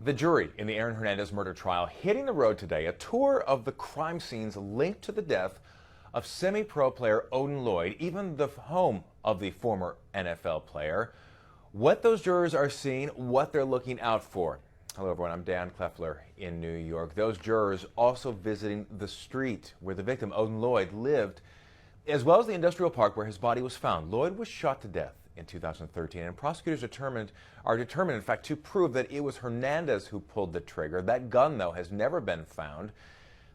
The jury in the Aaron Hernandez murder trial hitting the road today, a tour of the crime scenes linked to the death of semi-pro player Odin Lloyd, even the home of the former NFL player. What those jurors are seeing, what they're looking out for. Hello everyone, I'm Dan Kleffler in New York. Those jurors also visiting the street where the victim, Odin Lloyd, lived, as well as the industrial park where his body was found. Lloyd was shot to death in 2013, and prosecutors are determined, in fact, to prove that it was Hernandez who pulled the trigger. That gun, though, has never been found.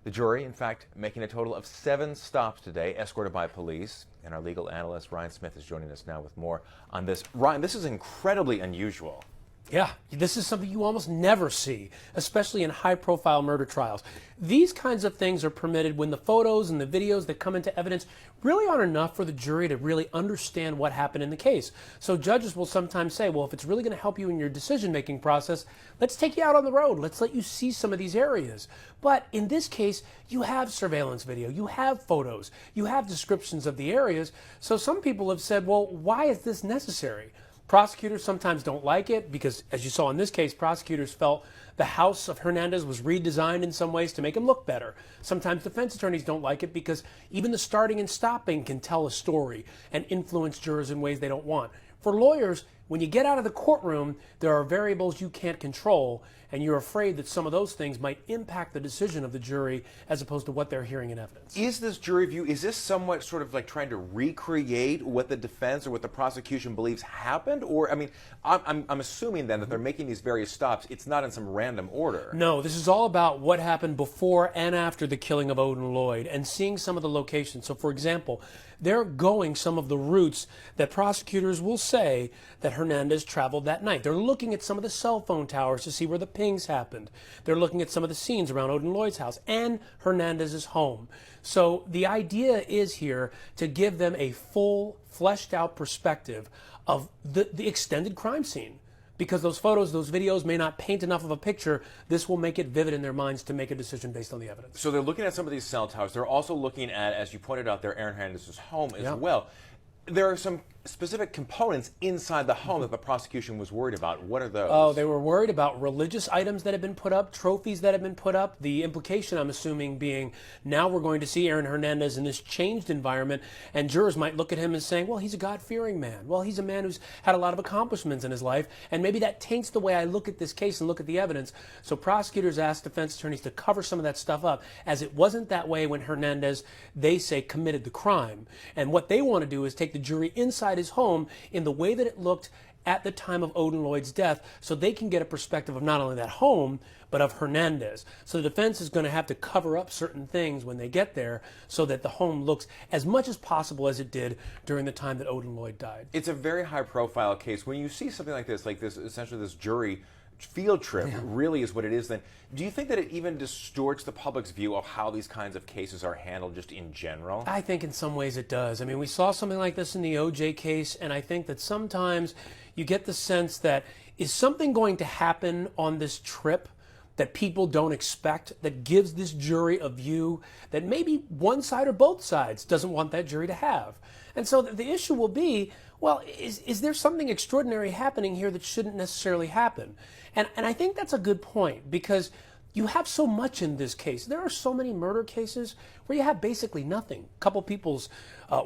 The jury, in fact, making a total of 7 stops today, escorted by police. And our legal analyst, Ryan Smith, is joining us now with more on this. Ryan, this is incredibly unusual. Yeah, this is something you almost never see, especially in high-profile murder trials. These kinds of things are permitted when the photos and the videos that come into evidence really aren't enough for the jury to really understand what happened in the case. So judges will sometimes say, well, if it's really going to help you in your decision-making process, let's take you out on the road. Let's let you see some of these areas. But in this case, you have surveillance video, you have photos, you have descriptions of the areas. So some people have said, well, why is this necessary? Prosecutors sometimes don't like it because, as you saw in this case, prosecutors felt the house of Hernandez was redesigned in some ways to make him look better. Sometimes defense attorneys don't like it because even the starting and stopping can tell a story and influence jurors in ways they don't want. For lawyers, when you get out of the courtroom, there are variables you can't control, and you're afraid that some of those things might impact the decision of the jury as opposed to what they're hearing in evidence. Is this jury view, is this somewhat sort of like trying to recreate what the defense or what the prosecution believes happened? Or, I mean, I'm assuming then that they're making these various stops. It's not in some random order. No, this is all about what happened before and after the killing of Odin Lloyd and seeing some of the locations. So, for example, they're going some of the routes that prosecutors will say that Hernandez traveled that night. They're looking at some of the cell phone towers to see where the pings happened. They're looking at some of the scenes around Odin Lloyd's house and Hernandez's home. So the idea is here to give them a full, fleshed out perspective of the extended crime scene. Because those photos, those videos may not paint enough of a picture, this will make it vivid in their minds to make a decision based on the evidence. So they're looking at some of these cell towers. They're also looking at, as you pointed out there, Aaron Hernandez's home as well. There are some specific components inside the home that the prosecution was worried about. What are those? Oh, they were worried about religious items that have been put up, trophies that have been put up. The implication, I'm assuming, being now we're going to see Aaron Hernandez in this changed environment, and jurors might look at him and saying, well, he's a God-fearing man. Well, he's a man who's had a lot of accomplishments in his life, and maybe that taints the way I look at this case and look at the evidence. So prosecutors asked defense attorneys to cover some of that stuff up, as it wasn't that way when Hernandez, they say, committed the crime. And what they want to do is take the jury inside his home in the way that it looked at the time of Odin Lloyd's death, so they can get a perspective of not only that home, but of Hernandez. So the defense is going to have to cover up certain things when they get there so that the home looks as much as possible as it did during the time that Odin Lloyd died. It's a very high-profile case. When you see something like this, essentially this jury field trip really is what it is, then do you think that it even distorts the public's view of how these kinds of cases are handled just in general? I think in some ways it does. I mean, we saw something like this in the O.J. case, and I think that sometimes you get the sense that is something going to happen on this trip that people don't expect, that gives this jury a view that maybe one side or both sides doesn't want that jury to have. And so the issue will be, well, is there something extraordinary happening here that shouldn't necessarily happen? And I think that's a good point, because you have so much in this case. There are so many murder cases where you have basically nothing. A couple people's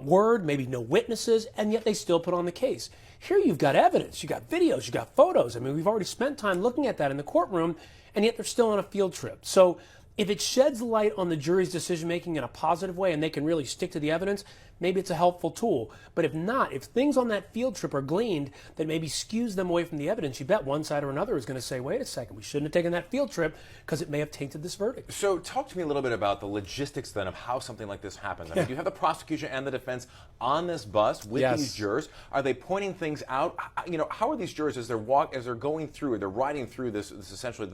word, maybe no witnesses, and yet they still put on the case. Here you've got evidence, you've got videos, you've got photos. I mean, we've already spent time looking at that in the courtroom, and yet they're still on a field trip. So if it sheds light on the jury's decision-making in a positive way and they can really stick to the evidence, maybe it's a helpful tool. But if not, if things on that field trip are gleaned that maybe skews them away from the evidence, you bet one side or another is going to say, wait a second, we shouldn't have taken that field trip because it may have tainted this verdict. So talk to me a little bit about the logistics then of how something like this happens. I mean, you have the prosecution and the defense on this bus with these jurors. Are they pointing things out? You know, how are these jurors as they're going through, or they're riding through this essentially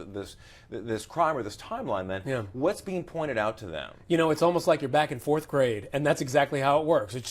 this crime or this timeline then, what's being pointed out to them? You know, it's almost like you're back in 4th grade, and that's exactly how it works. You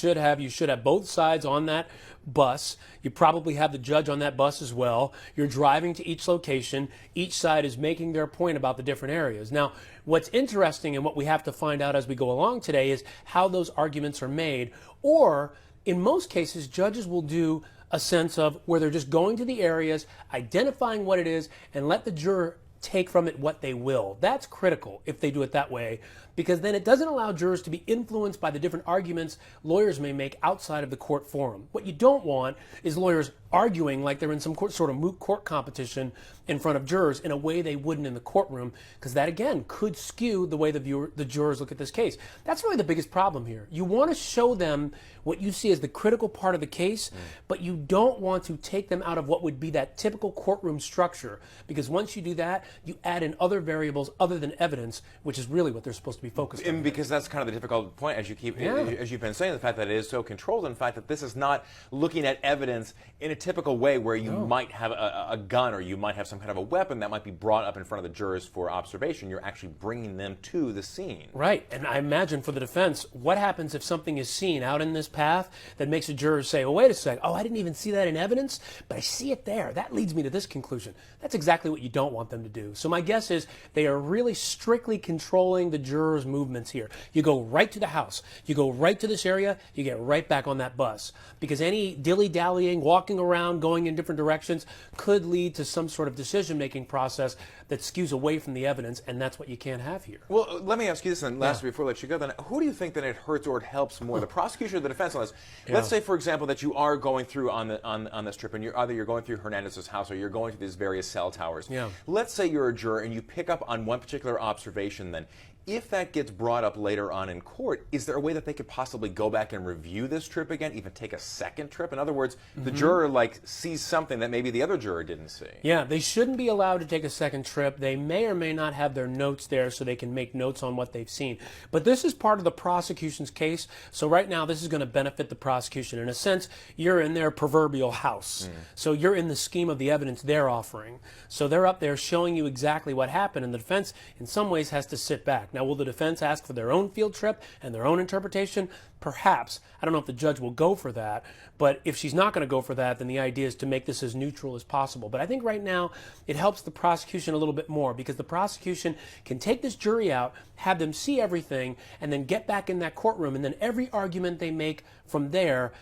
should have both sides on that bus. You probably have the judge on that bus as well. You're driving to each location. Each side is making their point about the different areas. Now, what's interesting and what we have to find out as we go along today is how those arguments are made, or in most cases, judges will do a sense of where they're just going to the areas, identifying what it is, and let the juror take from it what they will. That's critical if they do it that way, because then it doesn't allow jurors to be influenced by the different arguments lawyers may make outside of the court forum. What you don't want is lawyers arguing like they're in some sort of moot court competition in front of jurors in a way they wouldn't in the courtroom, because that, again, could skew the way the jurors look at this case. That's really the biggest problem here. You want to show them what you see as the critical part of the case, but you don't want to take them out of what would be that typical courtroom structure, because once you do that, you add in other variables other than evidence, which is really what they're supposed to be focused on. And because that's kind of the difficult point, as you've been saying, the fact that it is so controlled, and the fact that this is not looking at evidence in a typical way where you might have a gun or you might have some kind of a weapon that might be brought up in front of the jurors for observation. You're actually bringing them to the scene. Right, and I imagine for the defense, what happens if something is seen out in this path that makes a juror say, oh, wait a sec, oh, I didn't even see that in evidence, but I see it there. That leads me to this conclusion. That's exactly what you don't want them to do. So my guess is they are really strictly controlling the jurors' movements here. You go right to the house, you go right to this area, you get right back on that bus, because any dilly-dallying, walking around, going in different directions could lead to some sort of decision-making process that skews away from the evidence, and that's what you can't have here. Well, let me ask you this, and lastly, before I let you go, then, who do you think that it hurts or it helps more, the prosecution or the defense on this? Let's say, for example, that you are going through on this trip, and you're going through Hernandez's house, or you're going to these various cell towers. Let's say you're a juror, and you pick up on one particular observation then. If that gets brought up later on in court, is there a way that they could possibly go back and review this trip again, even take a second trip? In other words, the juror sees something that maybe the other juror didn't see. Yeah, they shouldn't be allowed to take a second trip. They may or may not have their notes there so they can make notes on what they've seen. But this is part of the prosecution's case, so right now this is going to benefit the prosecution. In a sense, you're in their proverbial house. So you're in the scheme of the evidence they're offering. So they're up there showing you exactly what happened, and the defense in some ways has to sit back. Now, will the defense ask for their own field trip and their own interpretation? Perhaps. I don't know if the judge will go for that, but if she's not going to go for that, then the idea is to make this as neutral as possible. But I think right now it helps the prosecution a little bit more, because the prosecution can take this jury out, have them see everything, and then get back in that courtroom, and then every argument they make from there,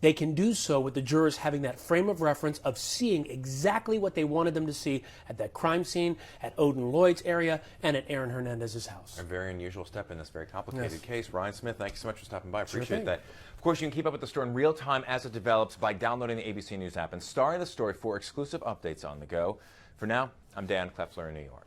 they can do so with the jurors having that frame of reference of seeing exactly what they wanted them to see at that crime scene, at Odin Lloyd's area, and at Aaron Hernandez's house. A very unusual step in this very complicated case. Ryan Smith, thank you so much for stopping by. I appreciate that. Of course, you can keep up with the story in real time as it develops by downloading the ABC News app and starring the story for exclusive updates on the go. For now, I'm Dan Kleffler in New York.